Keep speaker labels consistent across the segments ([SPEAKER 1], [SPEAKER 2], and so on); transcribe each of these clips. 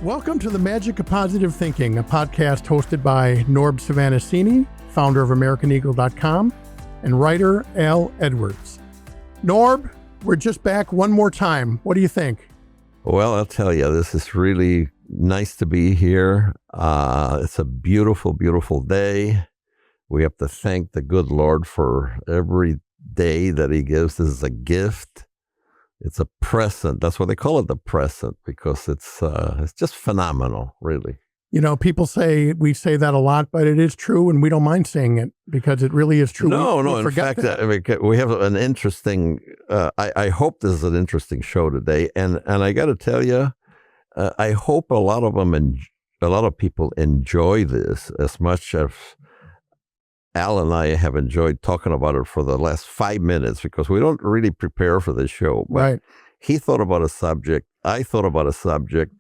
[SPEAKER 1] Welcome to the Magic of Positive Thinking, a podcast hosted by Norb Savannasini, founder of AmericanEagle.com, and writer Al Edwards. Norb, we're just back one more time. What do you think?
[SPEAKER 2] Well, I'll tell you, this is really nice to be here. It's a beautiful, beautiful day. We have to thank the good Lord for every day that he gives. This is a gift. It's a present. That's why they call it the present, because it's just phenomenal, really.
[SPEAKER 1] You know, people say, we say that a lot, but it is true, and we don't mind saying it because it really is true.
[SPEAKER 2] No. In fact, we have an interesting, I hope this is an interesting show today. And I got to tell you, I hope a lot of people enjoy this as much as Al and I have enjoyed talking about it for the last 5 minutes, because we don't really prepare for this show. But
[SPEAKER 1] right.
[SPEAKER 2] He thought about a subject, I thought about a subject,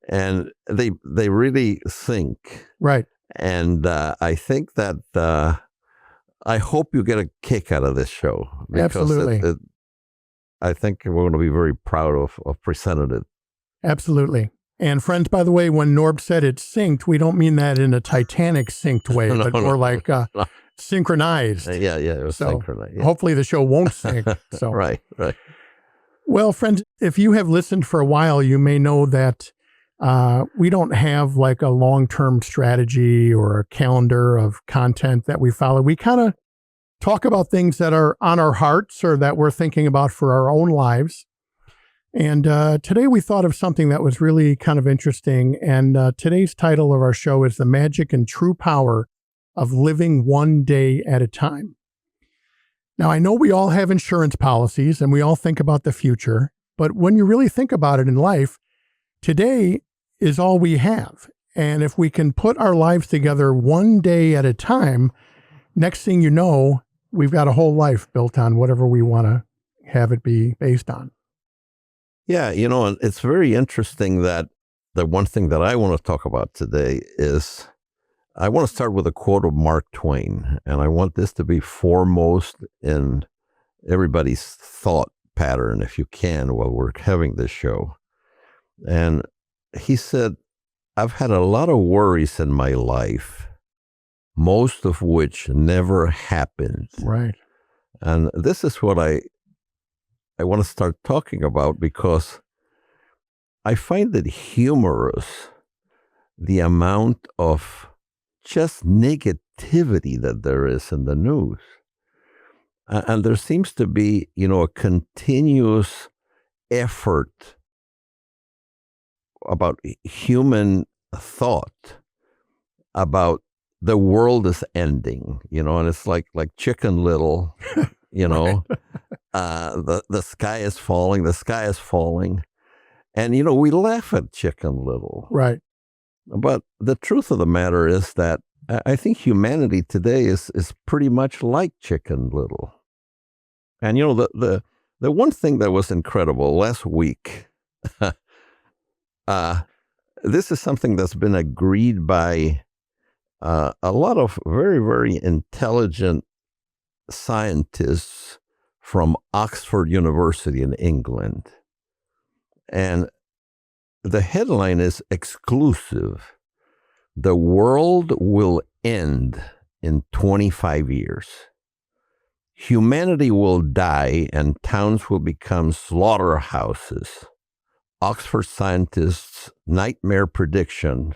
[SPEAKER 2] and they really sync.
[SPEAKER 1] Right.
[SPEAKER 2] And I think that I hope you get a kick out of this show.
[SPEAKER 1] Absolutely.
[SPEAKER 2] I think we're going to be very proud of presenting it.
[SPEAKER 1] Absolutely. And friends, by the way, when Norb said it's synced, we don't mean that in a Titanic synced way, but more like synchronized.
[SPEAKER 2] Yeah, it was synchronized. Yeah.
[SPEAKER 1] Hopefully the show won't sync. So
[SPEAKER 2] Right.
[SPEAKER 1] Well, friends, if you have listened for a while, you may know that we don't have like a long-term strategy or a calendar of content that we follow. We kind of talk about things that are on our hearts or that we're thinking about for our own lives. And today we thought of something that was really kind of interesting. And today's title of our show is The Magic and True Power of Living One Day at a Time. Now, I know we all have insurance policies and we all think about the future, but when you really think about it in life, today is all we have. And if we can put our lives together one day at a time, next thing you know, we've got a whole life built on whatever we want to have it be based on.
[SPEAKER 2] Yeah, and it's very interesting that the one thing that I want to talk about today is I want to start with a quote of Mark Twain, and I want this to be foremost in everybody's thought pattern, if you can, while we're having this show. And he said, "I've had a lot of worries in my life, most of which never happened."
[SPEAKER 1] Right.
[SPEAKER 2] And this is what I want to start talking about, because I find it humorous, the amount of just negativity that there is in the news. And there seems to be, a continuous effort about human thought about the world is ending, and it's like Chicken Little, the sky is falling. And, we laugh at Chicken Little.
[SPEAKER 1] Right.
[SPEAKER 2] But the truth of the matter is that I think humanity today is pretty much like Chicken Little. And, the one thing that was incredible last week, this is something that's been agreed by a lot of very, very intelligent scientists from Oxford University in England. And the headline is exclusive: "The world will end in 25 years. Humanity will die and towns will become slaughterhouses. Oxford scientists' nightmare prediction.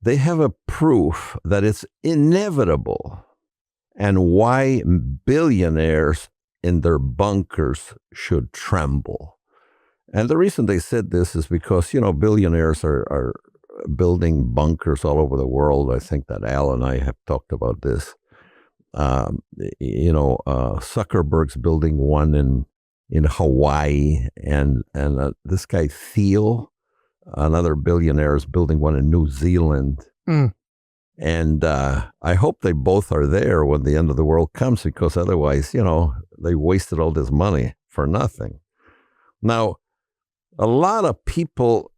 [SPEAKER 2] They have a proof that it's inevitable, and why billionaires in their bunkers should tremble." And the reason they said this is because, billionaires are building bunkers all over the world. I think that Al and I have talked about this. Zuckerberg's building one in Hawaii, and this guy Thiel, another billionaire, is building one in New Zealand. And I hope they both are there when the end of the world comes, because otherwise, they wasted all this money for nothing. Now, a lot of people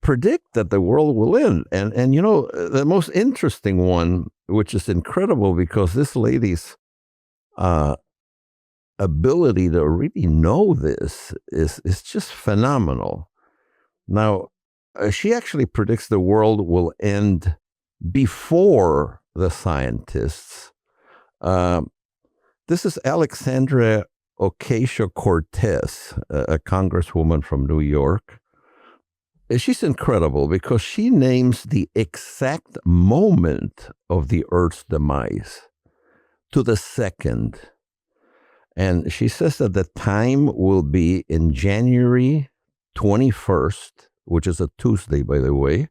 [SPEAKER 2] predict that the world will end. And the most interesting one, which is incredible because this lady's ability to really know this is just phenomenal. Now, she actually predicts the world will end before the scientists. This is Alexandria Ocasio-Cortez, a congresswoman from New York. She's incredible because she names the exact moment of the Earth's demise to the second. And she says that the time will be in January 21st, which is a Tuesday, by the way,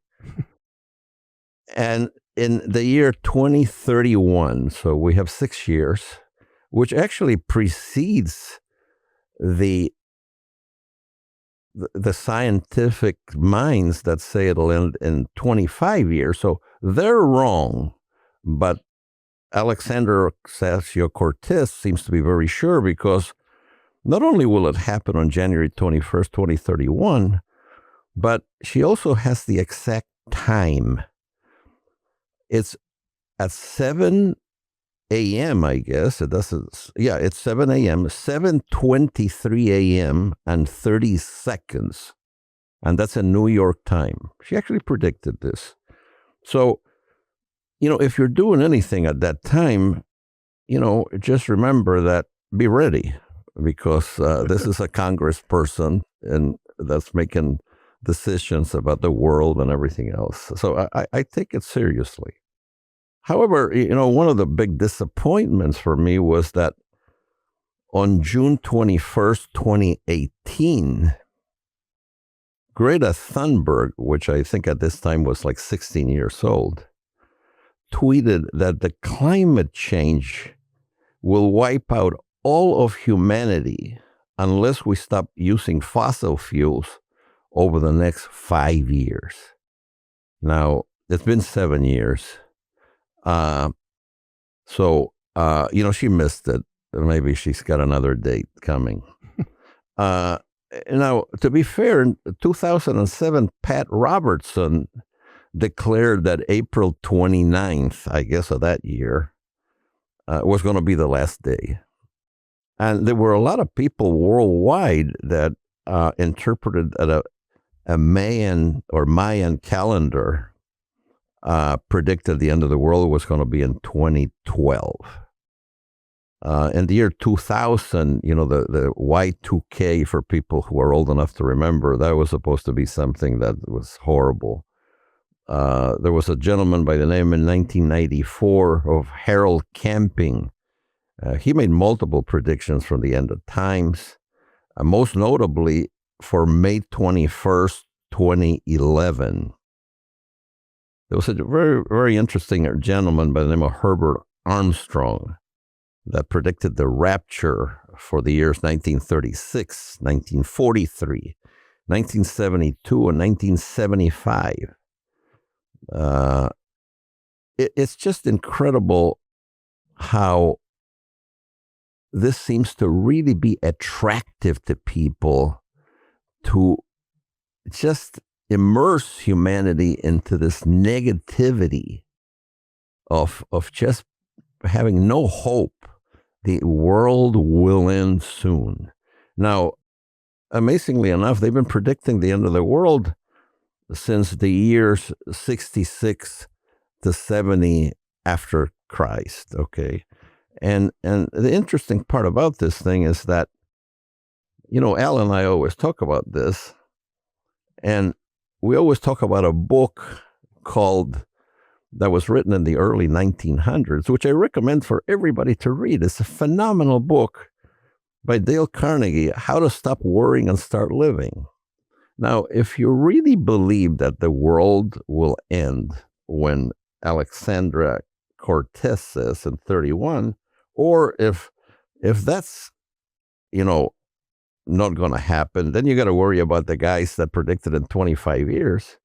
[SPEAKER 2] and in the year 2031. So we have 6 years, which actually precedes the scientific minds that say it'll end in 25 years. So they're wrong. But Alexander Ocasio-Cortez seems to be very sure, because not only will it happen on January 21st, 2031, but she also has the exact time. It's at 7 a.m., I guess. It doesn't. Yeah, it's 7 a.m., 7:23 a.m. and 30 seconds. And that's a New York time. She actually predicted this. So, if you're doing anything at that time, just remember that, be ready, because this is a congressperson and that's making decisions about the world and everything else. So I take it seriously. However, one of the big disappointments for me was that on June 21st, 2018, Greta Thunberg, which I think at this time was like 16 years old, tweeted that the climate change will wipe out all of humanity unless we stop using fossil fuels over the next 5 years. Now, it's been 7 years. So, she missed it. Maybe she's got another date coming. Now, to be fair, in 2007, Pat Robertson declared that April 29th, I guess, of that year, was going to be the last day. And there were a lot of people worldwide that interpreted that a Mayan calendar predicted the end of the world was going to be in 2012. In the year 2000, the Y2K, for people who are old enough to remember, that was supposed to be something that was horrible. There was a gentleman by the name in 1994 of Harold Camping. He made multiple predictions from the end of times, most notably for May 21st, 2011. There was a very, very interesting gentleman by the name of Herbert Armstrong that predicted the rapture for the years 1936, 1943, 1972, and 1975. It's just incredible how this seems to really be attractive to people, to just immerse humanity into this negativity of just having no hope. The world will end soon. Now, amazingly enough, they've been predicting the end of the world since the years 66 to 70 after Christ, okay? And the interesting part about this thing is that, Al and I always talk about this, and we always talk about a book that was written in the early 1900s, which I recommend for everybody to read. It's a phenomenal book by Dale Carnegie, How to Stop Worrying and Start Living. Now, if you really believe that the world will end when Alexandra Cortez says in 31, or if that's, not going to happen, then you got to worry about the guys that predicted in 25 years.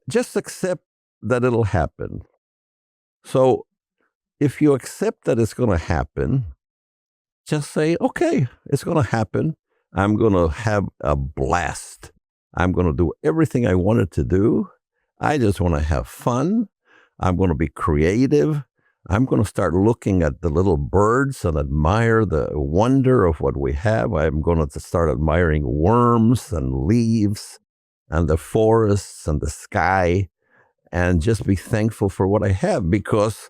[SPEAKER 2] Just accept that it'll happen. So if you accept that it's going to happen, just say, okay, it's going to happen. I'm going to have a blast. I'm going to do everything I wanted to do. I just want to have fun. I'm going to be creative. I'm going to start looking at the little birds and admire the wonder of what we have. I'm going to start admiring worms and leaves and the forests and the sky and just be thankful for what I have, because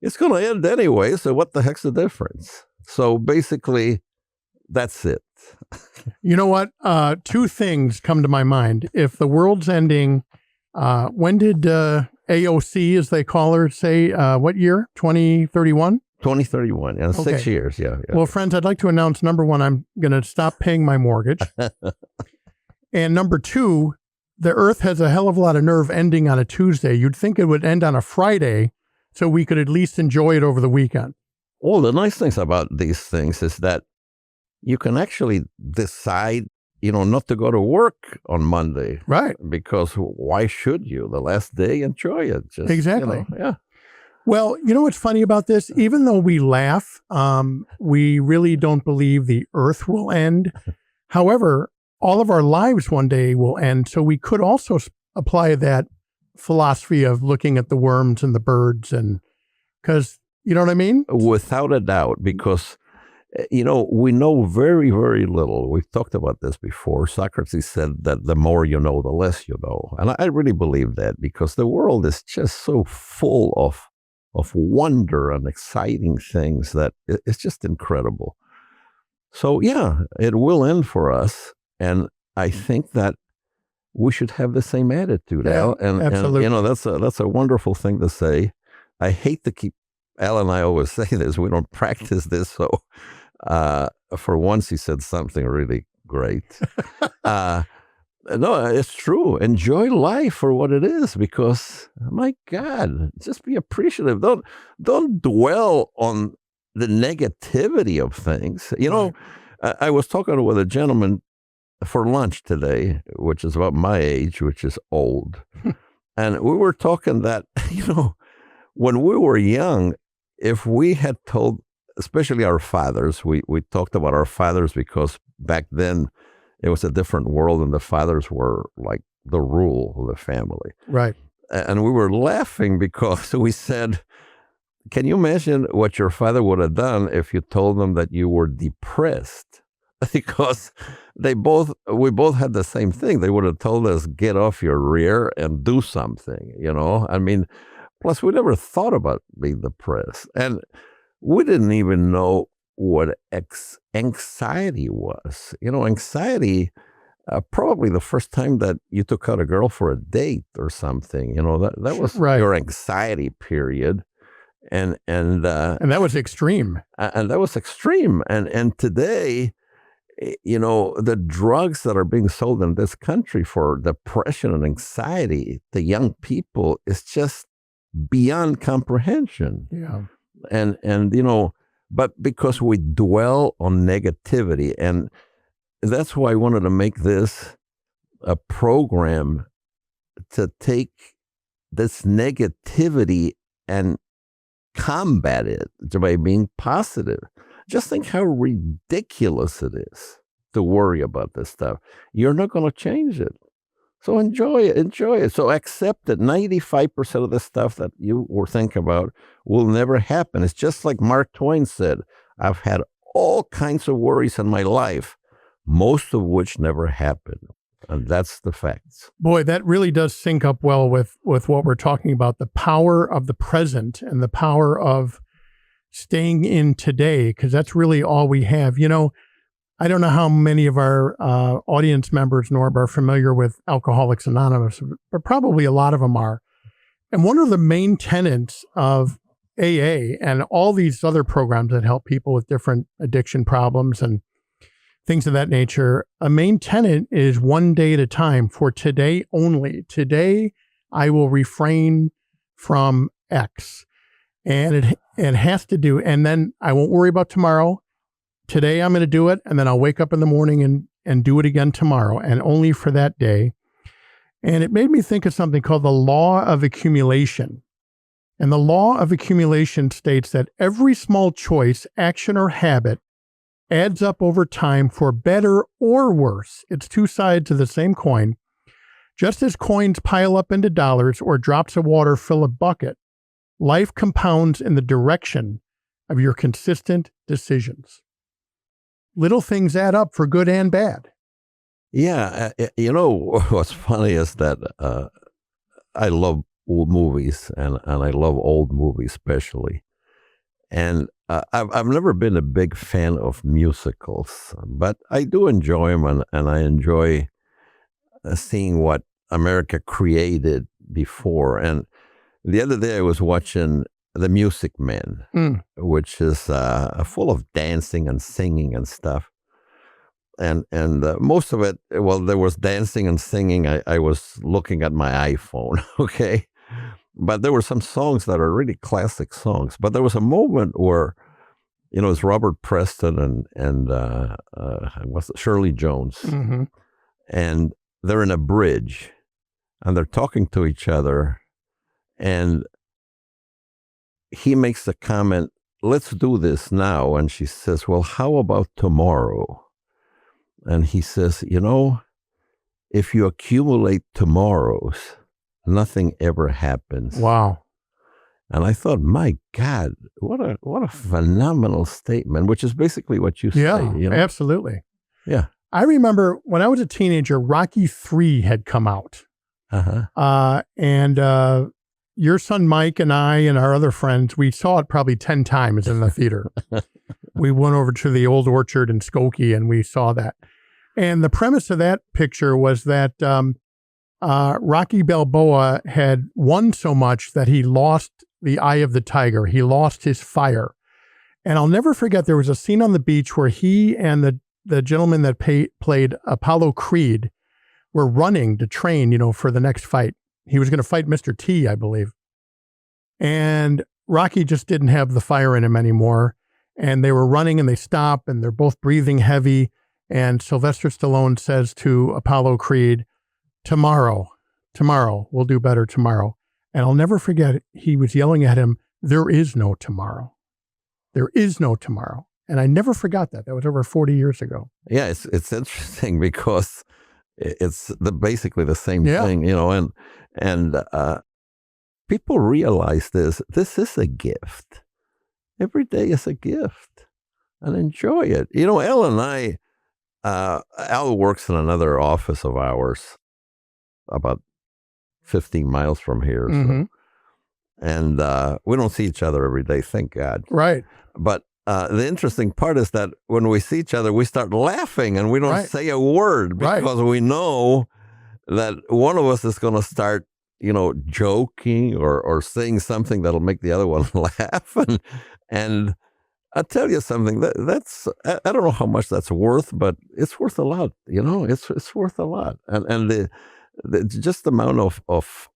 [SPEAKER 2] it's going to end anyway. So what the heck's the difference? So basically, that's it.
[SPEAKER 1] You know what? Two things come to my mind. If the world's ending, when did AOC, as they call her, say what year? 2031?
[SPEAKER 2] 2031, yeah, 6 years, yeah.
[SPEAKER 1] Well, friends, I'd like to announce, number one, I'm going to stop paying my mortgage. And number two, the earth has a hell of a lot of nerve ending on a Tuesday. You'd think it would end on a Friday so we could at least enjoy it over the weekend.
[SPEAKER 2] Well, the nice things about these things is that you can actually decide, not to go to work on Monday.
[SPEAKER 1] Right.
[SPEAKER 2] Because why should you? The last day, enjoy it. Just,
[SPEAKER 1] exactly.
[SPEAKER 2] Yeah.
[SPEAKER 1] Well, you know what's funny about this? Even though we laugh, we really don't believe the earth will end. However, all of our lives one day will end. So we could also apply that philosophy of looking at the worms and the birds, and because, you know what I mean?
[SPEAKER 2] Without a doubt, because, we know very, very little. We've talked about this before. Socrates said that the more you know, the less you know. And I really believe that, because the world is just so full of wonder and exciting things that it's just incredible. So, yeah, it will end for us. And I think that we should have the same attitude, Al. And
[SPEAKER 1] absolutely.
[SPEAKER 2] And, that's a wonderful thing to say. I hate to keep, Al and I always say this, we don't practice this. So for once he said something really great. No, it's true. Enjoy life for what it is, because, my God, just be appreciative. Don't dwell on the negativity of things. I was talking with a gentleman for lunch today, which is about my age, which is old. And we were talking that, when we were young, if we had told, especially our fathers, we talked about our fathers because back then it was a different world and the fathers were like the rule of the family.
[SPEAKER 1] Right.
[SPEAKER 2] And we were laughing because we said, can you imagine what your father would have done if you told them that you were depressed? Because we both had the same thing. They would have told us, get off your rear and do something, I mean, plus we never thought about being depressed. And we didn't even know what anxiety was. Anxiety, probably the first time that you took out a girl for a date or something, that was
[SPEAKER 1] right.
[SPEAKER 2] Your anxiety period. And
[SPEAKER 1] that was extreme.
[SPEAKER 2] And that was extreme. And today, the drugs that are being sold in this country for depression and anxiety to young people is just beyond comprehension.
[SPEAKER 1] Yeah.
[SPEAKER 2] And but because we dwell on negativity, and that's why I wanted to make this a program to take this negativity and combat it by being positive. Just think how ridiculous it is to worry about this stuff. You're not going to change it. So enjoy it. So accept that 95% of the stuff that you were thinking about will never happen. It's just like Mark Twain said, I've had all kinds of worries in my life, most of which never happened. And that's the facts.
[SPEAKER 1] Boy, that really does sync up well with what we're talking about, the power of the present and the power of staying in today, because that's really all we have. I don't know how many of our audience members, Norb, are familiar with Alcoholics Anonymous, but probably a lot of them are. And one of the main tenets of AA and all these other programs that help people with different addiction problems and things of that nature, a main tenet is one day at a time, for today only. Today, I will refrain from X. And it has to do, and then I won't worry about tomorrow. Today I'm going to do it, and then I'll wake up in the morning and do it again tomorrow, and only for that day. And it made me think of something called the Law of Accumulation. And the Law of Accumulation states that every small choice, action, or habit adds up over time for better or worse. It's two sides of the same coin. Just as coins pile up into dollars or drops of water fill a bucket, life compounds in the direction of your consistent decisions. Little things add up for good and bad.
[SPEAKER 2] Yeah, what's funny is that I love old movies, and I love old movies especially. And I've never been a big fan of musicals, but I do enjoy them, and I enjoy seeing what America created before. And the other day I was watching The Music Man, which is full of dancing and singing and stuff. And most of it, well, there was dancing and singing. I was looking at my iPhone, okay? But there were some songs that are really classic songs. But there was a moment where, it's Robert Preston and what's it, Shirley Jones.
[SPEAKER 1] Mm-hmm.
[SPEAKER 2] And they're in a bridge, and they're talking to each other. And he makes the comment, "Let's do this now." And she says, "Well, how about tomorrow?" And he says, if you accumulate tomorrows, nothing ever happens.
[SPEAKER 1] Wow.
[SPEAKER 2] And I thought, my God, what a phenomenal statement, which is basically what you say.
[SPEAKER 1] Yeah, absolutely.
[SPEAKER 2] Yeah.
[SPEAKER 1] I remember when I was a teenager, Rocky III had come out.
[SPEAKER 2] Uh-huh.
[SPEAKER 1] And your son Mike and I and our other friends, we saw it probably 10 times in the theater. We went over to the old orchard in Skokie and we saw that. And the premise of that picture was that Rocky Balboa had won so much that he lost the eye of the tiger. He lost his fire. And I'll never forget, there was a scene on the beach where he and the gentleman that played Apollo Creed were running to train, for the next fight. He was going to fight Mr. T, I believe. And Rocky just didn't have the fire in him anymore. And they were running and they stop and they're both breathing heavy. And Sylvester Stallone says to Apollo Creed, tomorrow, we'll do better tomorrow. And I'll never forget, he was yelling at him, there is no tomorrow. There is no tomorrow. And I never forgot that. That was over 40 years ago.
[SPEAKER 2] Yeah, it's interesting because it's basically the same thing, and people realize this is a gift. Every day is a gift, and enjoy it. Elle and I, Al works in another office of ours about 15 miles from here.
[SPEAKER 1] Mm-hmm.
[SPEAKER 2] So. And we don't see each other every day, thank God.
[SPEAKER 1] Right.
[SPEAKER 2] But the interesting part is that when we see each other, we start laughing and we don't say a word because we know that one of us is going to start, joking or saying something that'll make the other one laugh. And I'll tell you something, that's, I don't know how much that's worth, but it's worth a lot, it's worth a lot. And the just the amount of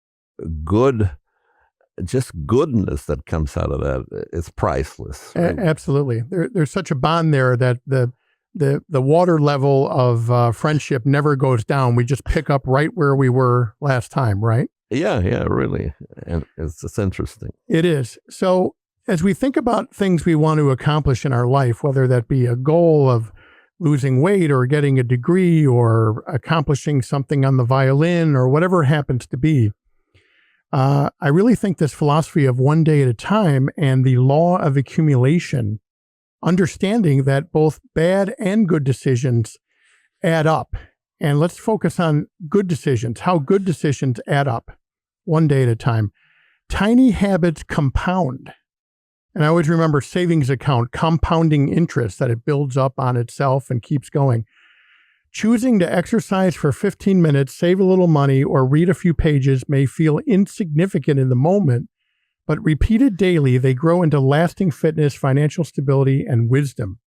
[SPEAKER 2] goodness that comes out of that, it's priceless. Right?
[SPEAKER 1] Absolutely. There's such a bond there that the water level of friendship never goes down. We just pick up right where we were last time, right?
[SPEAKER 2] Yeah, really. And it's interesting.
[SPEAKER 1] It is. So as we think about things we want to accomplish in our life, whether that be a goal of losing weight or getting a degree or accomplishing something on the violin or whatever it happens to be, I really think this philosophy of one day at a time and the law of accumulation, understanding that both bad and good decisions add up. And let's focus on good decisions, how good decisions add up one day at a time. Tiny habits compound. And I always remember savings account, compounding interest, that it builds up on itself and keeps going. Choosing to exercise for 15 minutes, save a little money, or read a few pages may feel insignificant in the moment, but repeated daily, they grow into lasting fitness, financial stability, and wisdom.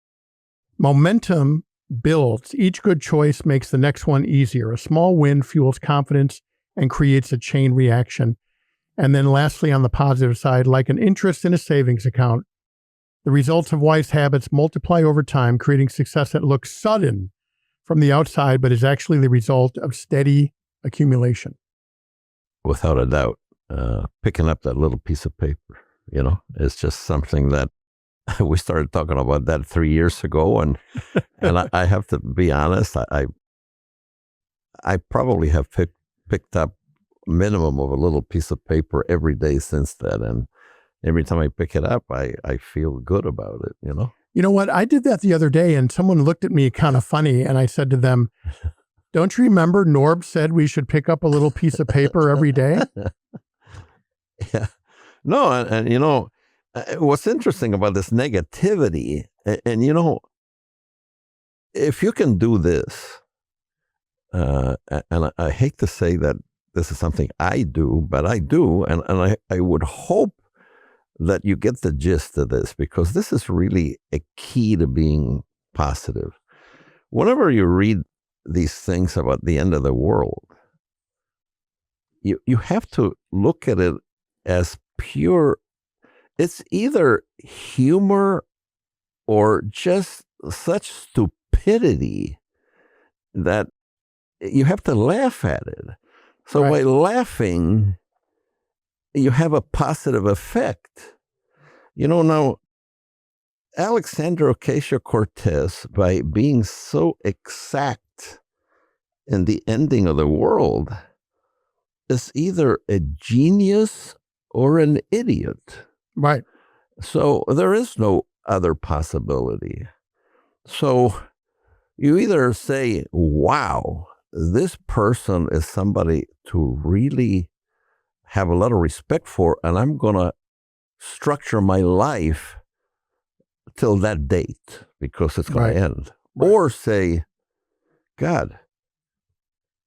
[SPEAKER 1] Momentum builds. Each good choice makes the next one easier. A small win fuels confidence and creates a chain reaction. And then lastly, on the positive side, like an interest in a savings account, the results of wise habits multiply over time, creating success that looks sudden from the outside, but is actually the result of steady accumulation.
[SPEAKER 2] Without a doubt, picking up that little piece of paper, it's just something that we started talking about that 3 years ago. And I have to be honest, I probably have picked up minimum of a little piece of paper every day since then. And every time I pick it up, I feel good about it,
[SPEAKER 1] You know what? I did that the other day and someone looked at me kind of funny and I said to them, Don't you remember Norb said we should pick up a little piece of paper every day?
[SPEAKER 2] Yeah. No, and you know, what's interesting about this negativity, and you know, if you can do this, and I hate to say that this is something I do, but I do, and I would hope that you get the gist of this, because this is really a key to being positive. Whenever you read these things about the end of the world, you have to look at it as pure. It's either humor or just such stupidity that you have to laugh at it. So by laughing, you have a positive effect. You know, now, Alexandria Ocasio-Cortez, by being so exact in the ending of the world, is either a genius or an idiot.
[SPEAKER 1] Right.
[SPEAKER 2] So there is no other possibility. So you either say, wow, this person is somebody to really have a lot of respect for, and I'm going to structure my life till that date because it's going to end. Right. Or say, God,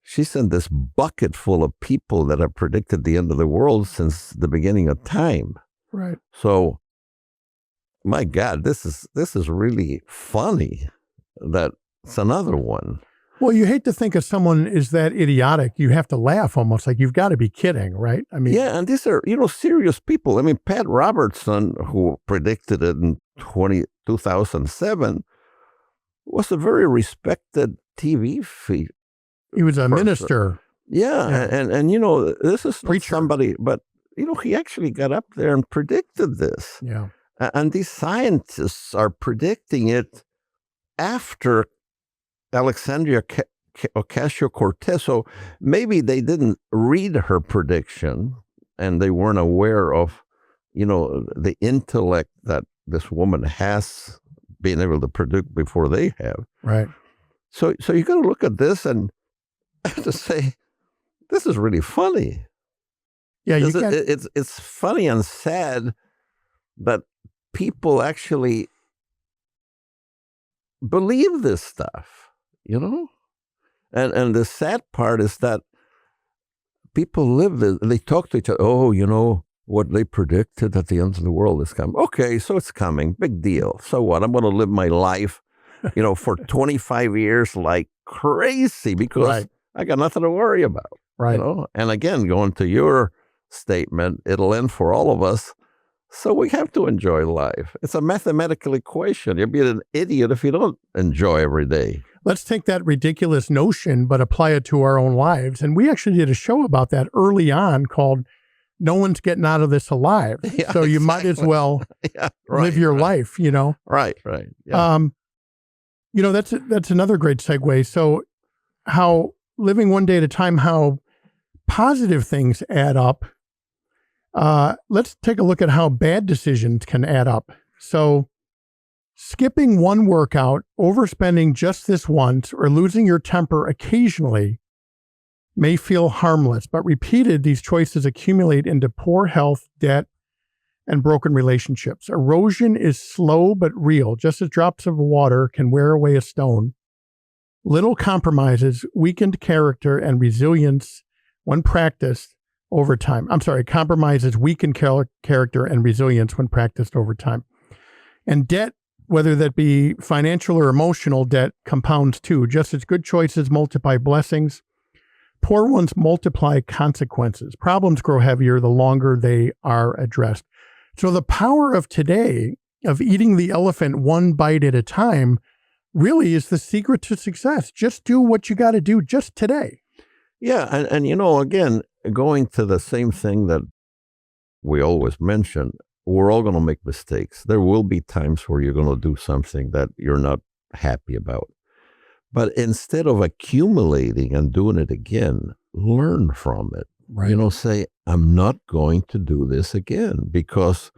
[SPEAKER 2] she's in this bucket full of people that have predicted the end of the world since the beginning of time.
[SPEAKER 1] Right.
[SPEAKER 2] So, my God, this is really funny. That's another one.
[SPEAKER 1] Well, you hate to think of someone is that idiotic. You have to laugh almost, like you've got to be kidding, right? I mean,
[SPEAKER 2] yeah, and these are, you know, serious people. I mean, Pat Robertson, who predicted it in 2007, was a very respected TV feed.
[SPEAKER 1] He was a minister.
[SPEAKER 2] Yeah. And you know, this is not somebody, but, you know, he actually got up there and predicted this.
[SPEAKER 1] Yeah.
[SPEAKER 2] And these scientists are predicting it after Alexandria Ocasio-Cortez. So maybe they didn't read her prediction and they weren't aware of, you know, the intellect that this woman has been able to predict before they have.
[SPEAKER 1] Right.
[SPEAKER 2] So you got to look at this and to say, this is really funny.
[SPEAKER 1] Yeah,
[SPEAKER 2] it's funny and sad that people actually believe this stuff, you know? And the sad part is that people live this, they talk to each other, oh, you know, what they predicted that the end of the world is coming. Okay, so it's coming, big deal. So what? I'm going to live my life, you know, for 25 years like crazy because I got nothing to worry about.
[SPEAKER 1] Right.
[SPEAKER 2] You know? And again, going to your statement, it'll end for all of us. So we have to enjoy life. It's a mathematical equation. You'll be an idiot if you don't enjoy every day.
[SPEAKER 1] Let's take that ridiculous notion, but apply it to our own lives. And we actually did a show about that early on called No One's Getting Out of This Alive. Yeah, so you might as well live your life, you know?
[SPEAKER 2] Right. Yeah.
[SPEAKER 1] You know, that's another great segue. So how living one day at a time, how positive things add up. Let's take a look at how bad decisions can add up. So skipping one workout, overspending just this once, or losing your temper occasionally may feel harmless, but repeated, these choices accumulate into poor health, debt, and broken relationships. Erosion is slow but real, just as drops of water can wear away a stone. Little compromises weakened character and resilience when practiced over time. Compromises weaken character and resilience when practiced over time. And debt, whether that be financial or emotional debt, compounds too. Just as good choices multiply blessings, poor ones multiply consequences. Problems grow heavier the longer they are addressed. So the power of today, of eating the elephant one bite at a time, really is the secret to success. Just do what you got to do just today.
[SPEAKER 2] Yeah. And, you know, again, going to the same thing that we always mention, we're all going to make mistakes. There will be times where you're going to do something that you're not happy about. But instead of accumulating and doing it again, learn from it.
[SPEAKER 1] Right.
[SPEAKER 2] You know, say, I'm not going to do this again because,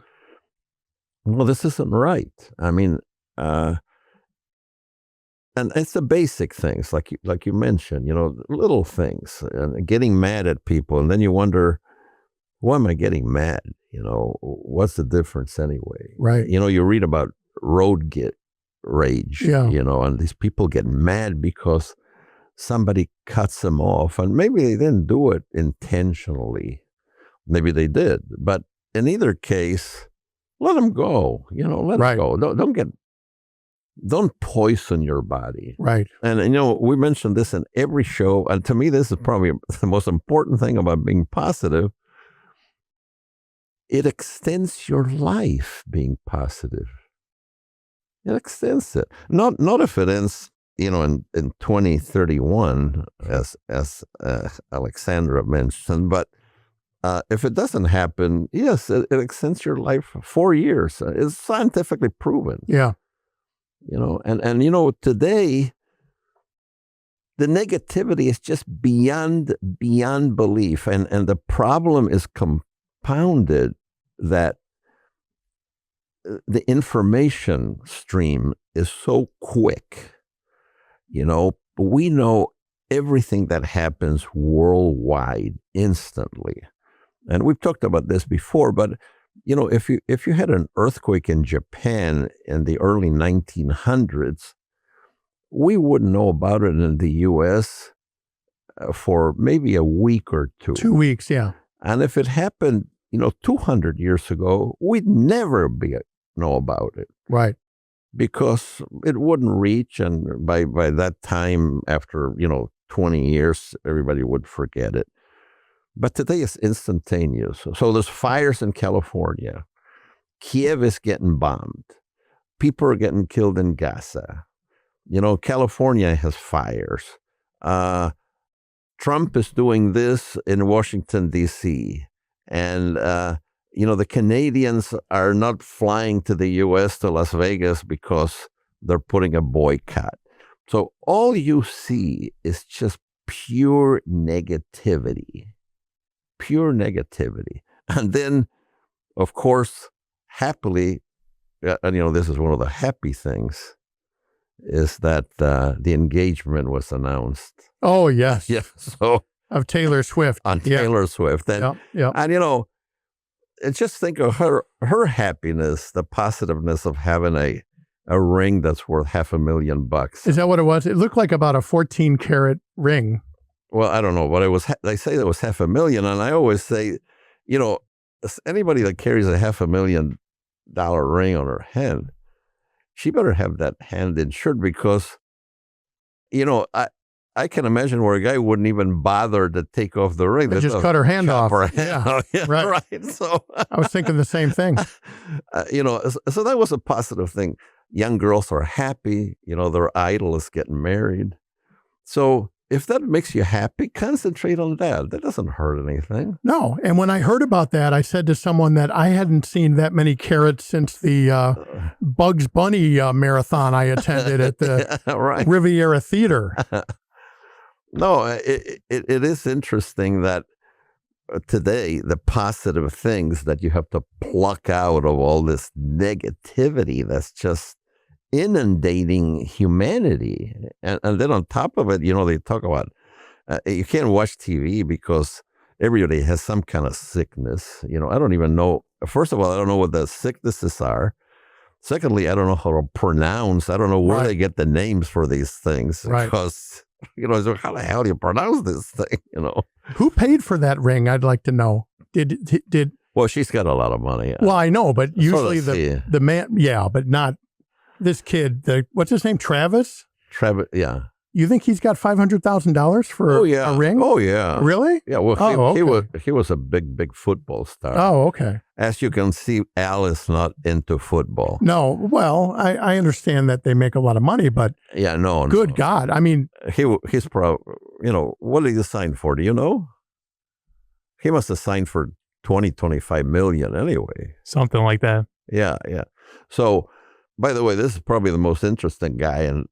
[SPEAKER 2] well, this isn't right. I mean, and it's the basic things like you mentioned, little things, and getting mad at people, and then you wonder, why am I getting mad? What's the difference anyway?
[SPEAKER 1] Right.
[SPEAKER 2] You read about road rage,
[SPEAKER 1] Yeah.
[SPEAKER 2] and these people get mad because somebody cuts them off, and maybe they didn't do it intentionally. Maybe they did, but in either case, let them go. Let
[SPEAKER 1] Right.
[SPEAKER 2] them go. Don't poison your body.
[SPEAKER 1] Right.
[SPEAKER 2] And we mentioned this in every show, and to me, this is probably the most important thing about being positive. It extends your life being positive. It extends it. Not if it ends, in 2031, as Alexandra mentioned, but if it doesn't happen, yes, it extends your life for 4 years. It's scientifically proven.
[SPEAKER 1] Yeah.
[SPEAKER 2] And today, the negativity is just beyond belief, and the problem is compounded that the information stream is so quick. We know everything that happens worldwide instantly. And we've talked about this before, but if you had an earthquake in Japan in the early 1900s, we wouldn't know about it in the U.S. For maybe a week or two.
[SPEAKER 1] 2 weeks, yeah.
[SPEAKER 2] And if it happened, 200 years ago, we'd never know about it.
[SPEAKER 1] Right.
[SPEAKER 2] Because it wouldn't reach, and by that time, after 20 years, everybody would forget it. But today it's instantaneous. So there's fires in California. Kiev is getting bombed. People are getting killed in Gaza. California has fires. Trump is doing this in Washington, D.C. And, the Canadians are not flying to the U.S. to Las Vegas because they're putting a boycott. So all you see is just pure negativity. Pure negativity. And then, of course, happily, and this is one of the happy things, is that the engagement was announced.
[SPEAKER 1] Oh, yes.
[SPEAKER 2] Yeah. So
[SPEAKER 1] of Taylor Swift.
[SPEAKER 2] On Taylor Swift. And, and just think of her happiness, the positiveness of having a ring that's worth $500,000.
[SPEAKER 1] Is that what it was? It looked like about a 14-karat ring.
[SPEAKER 2] Well, I don't know, but it was. They say it was $500,000, and I always say, anybody that carries a $500,000 ring on her hand, she better have that hand insured, because, I can imagine where a guy wouldn't even bother to take off the ring.
[SPEAKER 1] They just cut her hand off.
[SPEAKER 2] Yeah, right. So
[SPEAKER 1] I was thinking the same thing.
[SPEAKER 2] So that was a positive thing. Young girls are happy. Their idol is getting married. So if that makes you happy, concentrate on that. That doesn't hurt anything.
[SPEAKER 1] No. And when I heard about that, I said to someone that I hadn't seen that many carats since the Bugs Bunny marathon I attended at the Riviera Theater.
[SPEAKER 2] No, it is interesting that today, the positive things that you have to pluck out of all this negativity that's just inundating humanity. And then on top of it, they talk about, you can't watch TV because everybody has some kind of sickness. I don't even know. First of all, I don't know what the sicknesses are. Secondly, I don't know how to pronounce. I don't know where they get the names for these things. Because, how the hell do you pronounce this thing,
[SPEAKER 1] Who paid for that ring? I'd like to know. Did
[SPEAKER 2] Well, she's got a lot of money.
[SPEAKER 1] Well, I know, but usually the man, but not this kid. What's his name? Travis,
[SPEAKER 2] yeah.
[SPEAKER 1] You think he's got $500,000 for a ring?
[SPEAKER 2] Oh, yeah.
[SPEAKER 1] Really?
[SPEAKER 2] Yeah. Well, he was a big football star.
[SPEAKER 1] Oh, okay.
[SPEAKER 2] As you can see, Al is not into football.
[SPEAKER 1] No. Well, I understand that they make a lot of money, but good God. I mean,
[SPEAKER 2] he's probably, what did he sign for? Do you know? He must have signed for 25 million anyway.
[SPEAKER 3] Something like that.
[SPEAKER 2] Yeah. So, by the way, this is probably the most interesting guy
[SPEAKER 1] in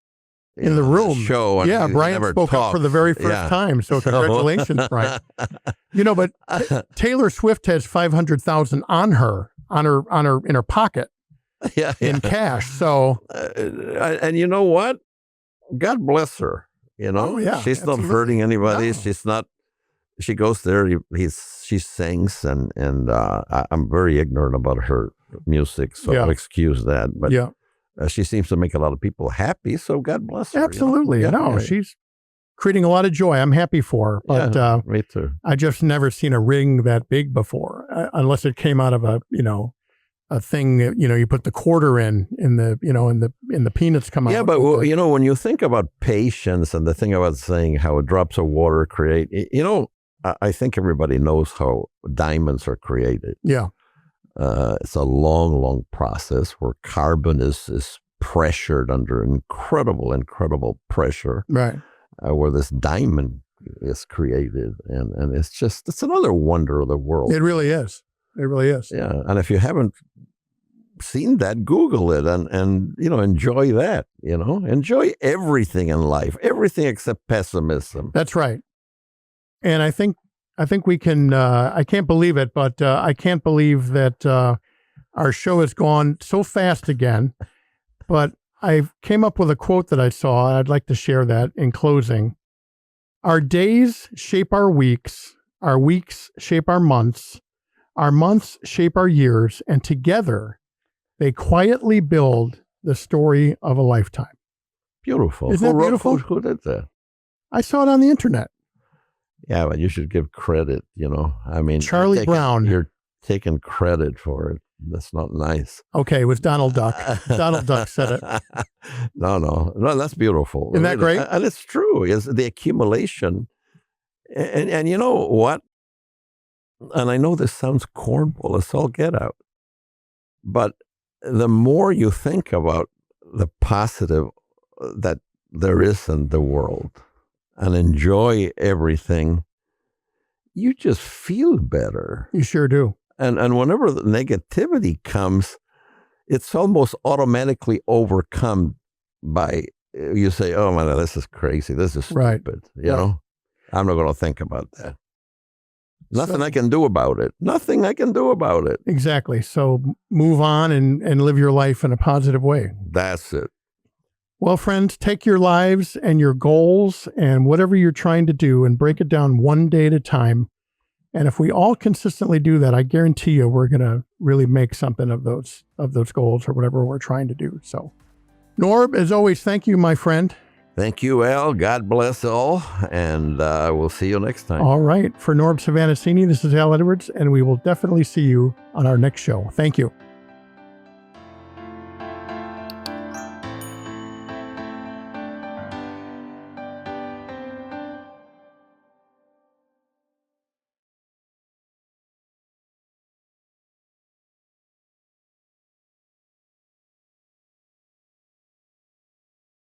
[SPEAKER 1] the room.
[SPEAKER 2] Show.
[SPEAKER 1] And Brian spoke up for the very first time. So congratulations, Brian. But Taylor Swift has $500,000 on her in her pocket. In cash. So,
[SPEAKER 2] and you know what? God bless her. You know,
[SPEAKER 1] Oh, yeah,
[SPEAKER 2] she's not
[SPEAKER 1] absolutely.
[SPEAKER 2] hurting anybody.
[SPEAKER 1] No.
[SPEAKER 2] She's not. She goes there. She sings, and I'm very ignorant about her music, so
[SPEAKER 1] Yeah.
[SPEAKER 2] excuse that. But
[SPEAKER 1] Yeah,
[SPEAKER 2] she seems to make a lot of people happy. So God bless her.
[SPEAKER 1] absolutely.
[SPEAKER 2] You know?
[SPEAKER 1] No, she's creating a lot of joy. I'm happy for her. But
[SPEAKER 2] yeah, me too.
[SPEAKER 1] I just never seen a ring that big before, unless it came out of a thing that, you put the quarter in the peanuts come out.
[SPEAKER 2] Yeah, but when you think about patience and the thing about saying how drops of water create, I think everybody knows how diamonds are created.
[SPEAKER 1] Yeah.
[SPEAKER 2] It's a long, long process where carbon is pressured under incredible pressure.
[SPEAKER 1] Right.
[SPEAKER 2] Where this diamond is created, and it's another wonder of the world.
[SPEAKER 1] It really is. It really is.
[SPEAKER 2] Yeah, and if you haven't seen that, Google it and enjoy that. Enjoy everything in life, everything except pessimism.
[SPEAKER 1] That's right. And I think we can. I can't believe it, but I can't believe that our show has gone so fast again. But I came up with a quote that I saw, and I'd like to share that in closing. Our days shape our weeks shape our months shape our years, and together they quietly build the story of a lifetime.
[SPEAKER 2] Beautiful.
[SPEAKER 1] Isn't that beautiful?
[SPEAKER 2] Who did that?
[SPEAKER 1] I saw it on the internet.
[SPEAKER 2] Yeah, but you should give credit, I mean,
[SPEAKER 1] Charlie Brown.
[SPEAKER 2] You're taking credit for it. That's not nice.
[SPEAKER 1] Okay, it was Donald Duck. Donald Duck said it.
[SPEAKER 2] No, that's beautiful.
[SPEAKER 1] Isn't that great?
[SPEAKER 2] And it's true. It's the accumulation. And you know what? And I know this sounds cornball, it's all get out. But the more you think about the positive that there is in the world and enjoy everything, you just feel better.
[SPEAKER 1] You sure do.
[SPEAKER 2] And whenever the negativity comes, it's almost automatically overcome by, you say, oh man, this is crazy. This is stupid. You know, I'm not going to think about that. Nothing I can do about it. Nothing I can do about it.
[SPEAKER 1] Exactly. So move on and live your life in a positive way.
[SPEAKER 2] That's it.
[SPEAKER 1] Well, friends, take your lives and your goals and whatever you're trying to do and break it down one day at a time. And if we all consistently do that, I guarantee you we're going to really make something of those goals or whatever we're trying to do. So, Norb, as always, thank you, my friend.
[SPEAKER 2] Thank you, Al. God bless all. And we'll see you next time.
[SPEAKER 1] All right. For Norb Savannasini, this is Al Edwards, and we will definitely see you on our next show. Thank you.